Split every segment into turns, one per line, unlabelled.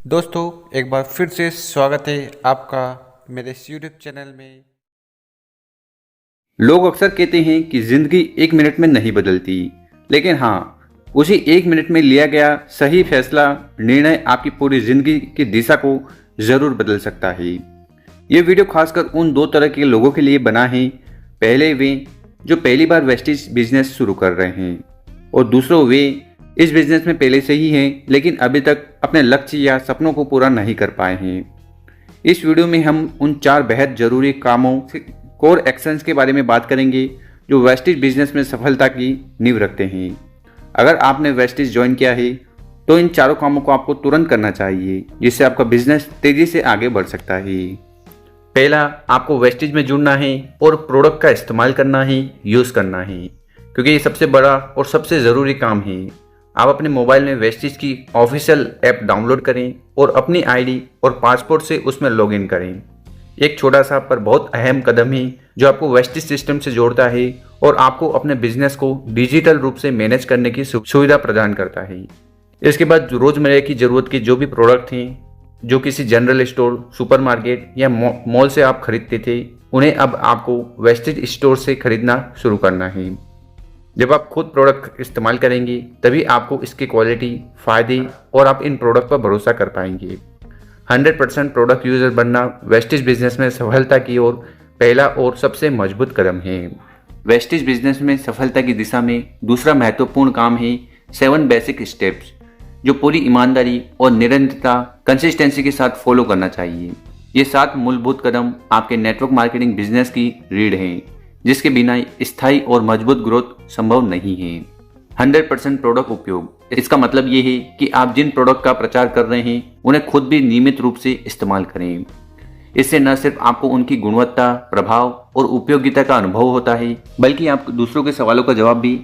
दोस्तों, एक बार फिर से स्वागत है आपका मेरे इस यूट्यूब चैनल में।
लोग अक्सर कहते हैं कि जिंदगी एक मिनट में नहीं बदलती, लेकिन हाँ, उसी एक मिनट में लिया गया सही फैसला निर्णय आपकी पूरी जिंदगी की दिशा को जरूर बदल सकता है। ये वीडियो खासकर उन दो तरह के लोगों के लिए बना है। पहले वे जो पहली बार वेस्टेज बिजनेस शुरू कर रहे हैं, और दूसरों वे इस बिजनेस में पहले से ही हैं लेकिन अभी तक अपने लक्ष्य या सपनों को पूरा नहीं कर पाए हैं। इस वीडियो में हम उन 4 बेहद जरूरी कामों कोर एक्शंस के बारे में बात करेंगे जो वेस्टेज बिजनेस में सफलता की नींव रखते हैं। अगर आपने वेस्टेज ज्वाइन किया है तो इन चारों कामों को आपको तुरंत करना चाहिए, जिससे आपका बिजनेस तेजी से आगे बढ़ सकता है। पहला, आपको वेस्टेज में जुड़ना है और प्रोडक्ट का इस्तेमाल करना है, यूज़ करना है, क्योंकि ये सबसे बड़ा और सबसे ज़रूरी काम है। आप अपने मोबाइल में वेस्टेज की ऑफिशियल ऐप डाउनलोड करें और अपनी आईडी और पासपोर्ट से उसमें लॉगिन करें। एक छोटा सा पर बहुत अहम कदम है जो आपको वेस्टेज सिस्टम से जोड़ता है और आपको अपने बिजनेस को डिजिटल रूप से मैनेज करने की सुविधा प्रदान करता है। इसके बाद रोजमर्रा की जरूरत के जो भी प्रोडक्ट हैं, जो किसी जनरल स्टोर, सुपरमार्केट या मॉल से आप खरीदते थे, उन्हें अब आपको वेस्टेज स्टोर से खरीदना शुरू करना है। जब आप खुद प्रोडक्ट इस्तेमाल करेंगे तभी आपको इसकी क्वालिटी, फायदे और आप इन प्रोडक्ट पर भरोसा कर पाएंगे। 100% प्रोडक्ट यूजर बनना वेस्टेज बिजनेस में सफलता की ओर पहला और सबसे मजबूत कदम है। वेस्टेज बिजनेस में सफलता की दिशा में दूसरा महत्वपूर्ण काम है 7 बेसिक स्टेप्स, जो पूरी ईमानदारी और निरंतरता, कंसिस्टेंसी के साथ फॉलो करना चाहिए। ये 7 मूलभूत कदम आपके नेटवर्क मार्केटिंग बिजनेस की रीढ़ हैं, जिसके बिना स्थायी और मजबूत ग्रोथ संभव नहीं है। 100% प्रोडक्ट उपयोग, इसका मतलब ये है कि आप जिन प्रोडक्ट का प्रचार कर रहे हैं उन्हें खुद भी नियमित रूप से इस्तेमाल करें। इससे न सिर्फ आपको उनकी गुणवत्ता, प्रभाव और उपयोगिता का अनुभव होता है, बल्कि आप दूसरों के सवालों का जवाब भी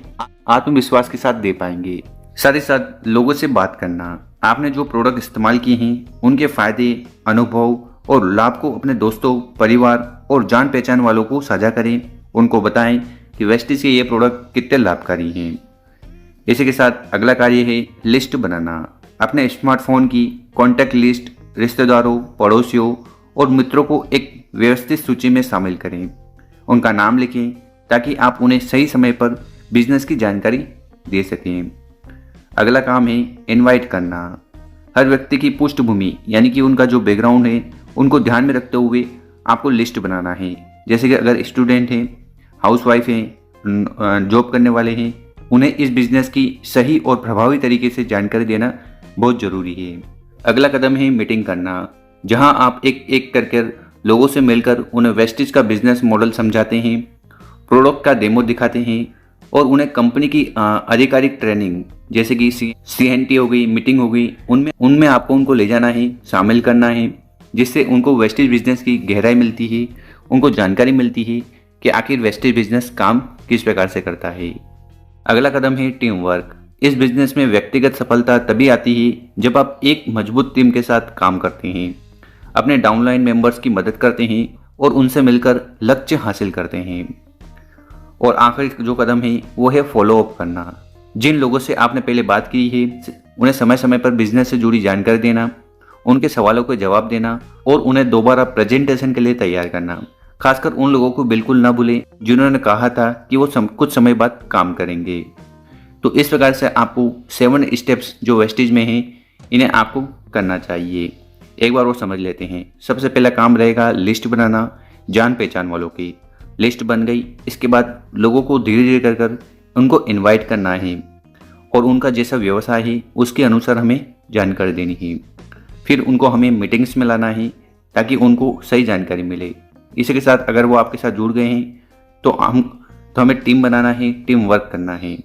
आत्मविश्वास के साथ दे पाएंगे। साथ ही साथ लोगों से बात करना, आपने जो प्रोडक्ट इस्तेमाल किए हैं उनके फायदे, अनुभव और लाभ को अपने दोस्तों, परिवार और जान पहचान वालों को साझा करें। उनको बताएं कि वेस्टेज के ये प्रोडक्ट कितने लाभकारी हैं। इसी के साथ अगला कार्य है लिस्ट बनाना। अपने स्मार्टफोन की कॉन्टैक्ट लिस्ट रिश्तेदारों, पड़ोसियों और मित्रों को एक व्यवस्थित सूची में शामिल करें। उनका नाम लिखें ताकि आप उन्हें सही समय पर बिजनेस की जानकारी दे सकें। अगला काम है इनवाइट करना। हर व्यक्ति की पृष्ठभूमि यानी कि उनका जो बैकग्राउंड है उनको ध्यान में रखते हुए आपको लिस्ट बनाना है। जैसे कि अगर स्टूडेंट हैं, हाउसवाइफ हैं, जॉब करने वाले हैं, उन्हें इस बिजनेस की सही और प्रभावी तरीके से जानकारी देना बहुत जरूरी है। अगला कदम है मीटिंग करना, जहां आप एक एक करके लोगों से मिलकर उन्हें वेस्टेज का बिजनेस मॉडल समझाते हैं, प्रोडक्ट का डेमो दिखाते हैं और उन्हें कंपनी की आधिकारिक ट्रेनिंग जैसे कि CNT हो गई, मीटिंग हो गई, उनमें आपको उनको ले जाना है, शामिल करना है, जिससे उनको वेस्टेज बिजनेस की गहराई मिलती है, उनको जानकारी मिलती है कि आखिर वेस्टेज बिजनेस काम किस प्रकार से करता है। अगला कदम है टीम वर्क। इस बिजनेस में व्यक्तिगत सफलता तभी आती है जब आप एक मजबूत टीम के साथ काम करते हैं, अपने डाउनलाइन मेंबर्स की मदद करते हैं और उनसे मिलकर लक्ष्य हासिल करते हैं। और आखिरी जो कदम है वो है फॉलो अप करना। जिन लोगों से आपने पहले बात की है उन्हें समय समय पर बिजनेस से जुड़ी जानकारी देना, उनके सवालों के जवाब देना और उन्हें दोबारा प्रेजेंटेशन के लिए तैयार करना। खासकर उन लोगों को बिल्कुल न भूलें जिन्होंने कहा था कि वो कुछ समय बाद काम करेंगे। तो इस प्रकार से आपको 7 स्टेप्स जो वेस्टेज में हैं इन्हें आपको करना चाहिए। एक बार वो समझ लेते हैं। सबसे पहला काम रहेगा लिस्ट बनाना। जान पहचान वालों की लिस्ट बन गई, इसके बाद लोगों को धीरे धीरे कर उनको इन्वाइट करना है और उनका जैसा व्यवसाय है उसके अनुसार हमें जानकारी देनी है। फिर उनको हमें मीटिंग्स में लाना है ताकि उनको सही जानकारी मिले। इसी के साथ अगर वो आपके साथ जुड़ गए हैं तो हमें टीम बनाना है, टीम वर्क करना है।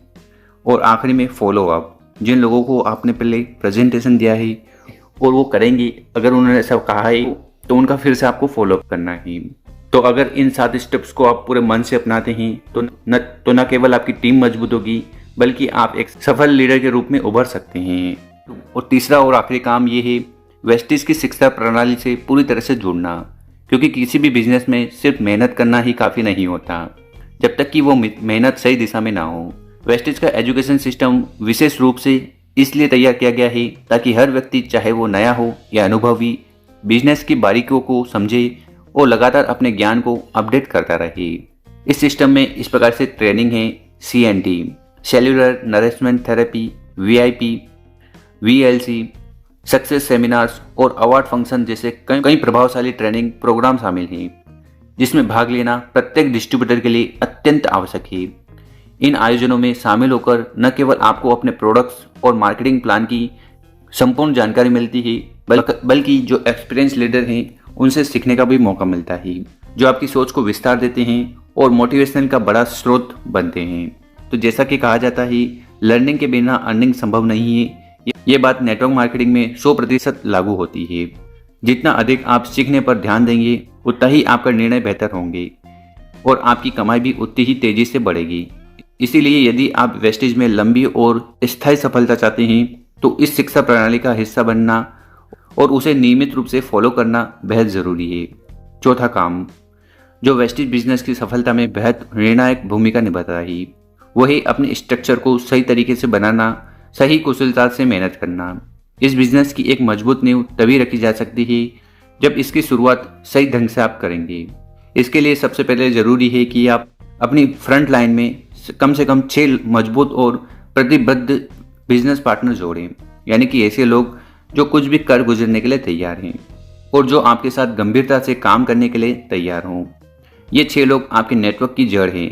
और आखिरी में फॉलो अप। जिन लोगों को आपने पहले प्रेजेंटेशन दिया है और वो करेंगे, अगर उन्होंने ऐसा कहा है तो उनका फिर से आपको फॉलो अप करना है। तो अगर इन 7 स्टेप्स को आप पूरे मन से अपनाते हैं तो न केवल आपकी टीम मजबूत होगी बल्कि आप एक सफल लीडर के रूप में उभर सकते हैं। और तीसरा और आखिरी काम ये है वेस्टेज की शिक्षा प्रणाली से पूरी तरह से जुड़ना, क्योंकि किसी भी बिजनेस में सिर्फ मेहनत करना ही काफ़ी नहीं होता जब तक कि वो मेहनत सही दिशा में ना हो। वेस्टेज का एजुकेशन सिस्टम विशेष रूप से इसलिए तैयार किया गया है ताकि हर व्यक्ति, चाहे वो नया हो या अनुभवी, बिजनेस की बारीकियों को समझे और लगातार अपने ज्ञान को अपडेट करता रहे। इस सिस्टम में इस प्रकार से ट्रेनिंग है: CNT, cellular nourishment therapy, VIP, VLC, success seminars और अवार्ड फंक्शन जैसे कई प्रभावशाली ट्रेनिंग प्रोग्राम शामिल हैं, जिसमें भाग लेना प्रत्येक डिस्ट्रीब्यूटर के लिए अत्यंत आवश्यक है। इन आयोजनों में शामिल होकर न केवल आपको अपने प्रोडक्ट्स और मार्केटिंग प्लान की संपूर्ण जानकारी मिलती है, बल्कि जो एक्सपीरियंस लीडर हैं उनसे सीखने का भी मौका मिलता है, जो आपकी सोच को विस्तार देते हैं और मोटिवेशन का बड़ा स्रोत बनते हैं। तो जैसा कि कहा जाता है, लर्निंग के बिना अर्निंग संभव नहीं है। ये बात नेटवर्क मार्केटिंग में 100% लागू होती है। जितना अधिक आप सीखने पर ध्यान देंगे, उतना ही आपका निर्णय बेहतर होंगे और आपकी कमाई भी उतनी ही तेजी से बढ़ेगी। इसीलिए यदि आप वेस्टेज में लंबी और स्थायी सफलता चाहते हैं, तो इस शिक्षा प्रणाली का हिस्सा बनना और उसे नियमित रूप से फॉलो करना बेहद ज़रूरी है। चौथा काम जो वेस्टेज बिजनेस की सफलता में बेहद निर्णायक भूमिका निभाता है, वो है अपने स्ट्रक्चर को सही तरीके से बनाना, सही कुशलता से मेहनत करना। इस बिजनेस की एक मजबूत नींव तभी रखी जा सकती है जब इसकी शुरुआत सही ढंग से आप करेंगे। इसके लिए सबसे पहले ज़रूरी है कि आप अपनी फ्रंट लाइन में कम से कम 6 मजबूत और प्रतिबद्ध बिजनेस पार्टनर जोड़ें, यानी कि ऐसे लोग जो कुछ भी कर गुजरने के लिए तैयार हैं और जो आपके साथ गंभीरता से काम करने के लिए तैयार हों। ये 6 लोग आपके नेटवर्क की जड़ हैं।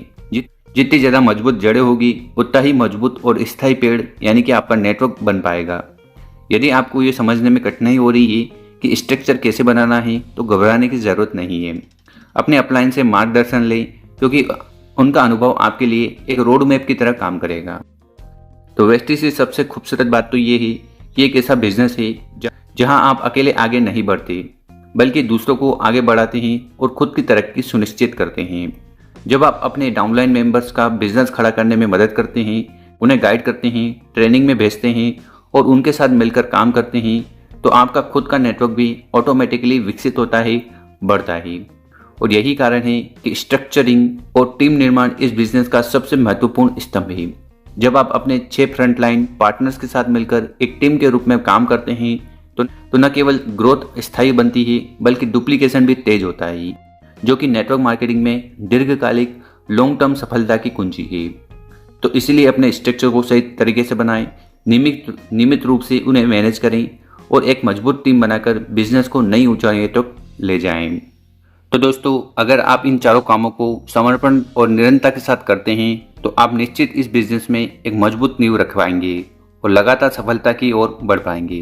जितनी ज़्यादा मजबूत जड़ें होगी, उतना ही मजबूत और स्थायी पेड़ यानी कि आपका नेटवर्क बन पाएगा। यदि आपको ये समझने में कठिनाई हो रही है कि स्ट्रक्चर कैसे बनाना है, तो घबराने की ज़रूरत नहीं है। अपने अपलाइन से मार्गदर्शन लें, क्योंकि उनका अनुभव आपके लिए एक रोड मैप की तरह काम करेगा। तो वेस्टेज की सबसे खूबसूरत बात तो ये है कि एक ऐसा बिजनेस है जहां आप अकेले आगे नहीं बढ़ते, बल्कि दूसरों को आगे बढ़ाते हैं और खुद की तरक्की सुनिश्चित करते हैं। जब आप अपने डाउनलाइन मेंबर्स का बिजनेस खड़ा करने में मदद करते हैं, उन्हें गाइड करते हैं, ट्रेनिंग में भेजते हैं और उनके साथ मिलकर काम करते हैं, तो आपका खुद का नेटवर्क भी ऑटोमेटिकली विकसित होता है, बढ़ता है। और यही कारण है कि स्ट्रक्चरिंग और टीम निर्माण इस बिजनेस का सबसे महत्वपूर्ण स्तंभ है। जब आप अपने 6 फ्रंटलाइन पार्टनर्स के साथ मिलकर एक टीम के रूप में काम करते हैं, तो न केवल ग्रोथ स्थायी बनती है, बल्कि डुप्लीकेशन भी तेज होता है, जो कि नेटवर्क मार्केटिंग में दीर्घकालिक लॉन्ग टर्म सफलता की कुंजी है। तो इसलिए अपने स्ट्रक्चर को सही तरीके से बनाएं, नियमित रूप से उन्हें मैनेज करें और एक मजबूत टीम बनाकर बिजनेस को नई ऊंचाइयों तक ले जाएं। तो दोस्तों, अगर आप इन चारों कामों को समर्पण और निरंतरता के साथ करते हैं, तो आप निश्चित इस बिजनेस में एक मजबूत नींव रख पाएंगे और लगातार सफलता की ओर बढ़ पाएंगे।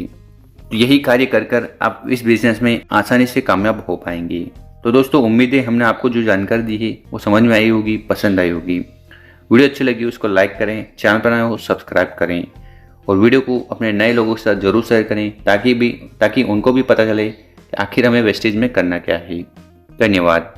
तो यही कार्य कर आप इस बिजनेस में आसानी से कामयाब हो पाएंगे। तो दोस्तों, उम्मीद है हमने आपको जो जानकारी दी है वो समझ में आई होगी, पसंद आई होगी। वीडियो अच्छी लगी उसको लाइक करें, चैनल पर नए हो सब्सक्राइब करें और वीडियो को अपने नए लोगों के साथ जरूर शेयर करें, ताकि उनको भी पता चले कि आखिर हमें वेस्टेज में करना क्या है। धन्यवाद।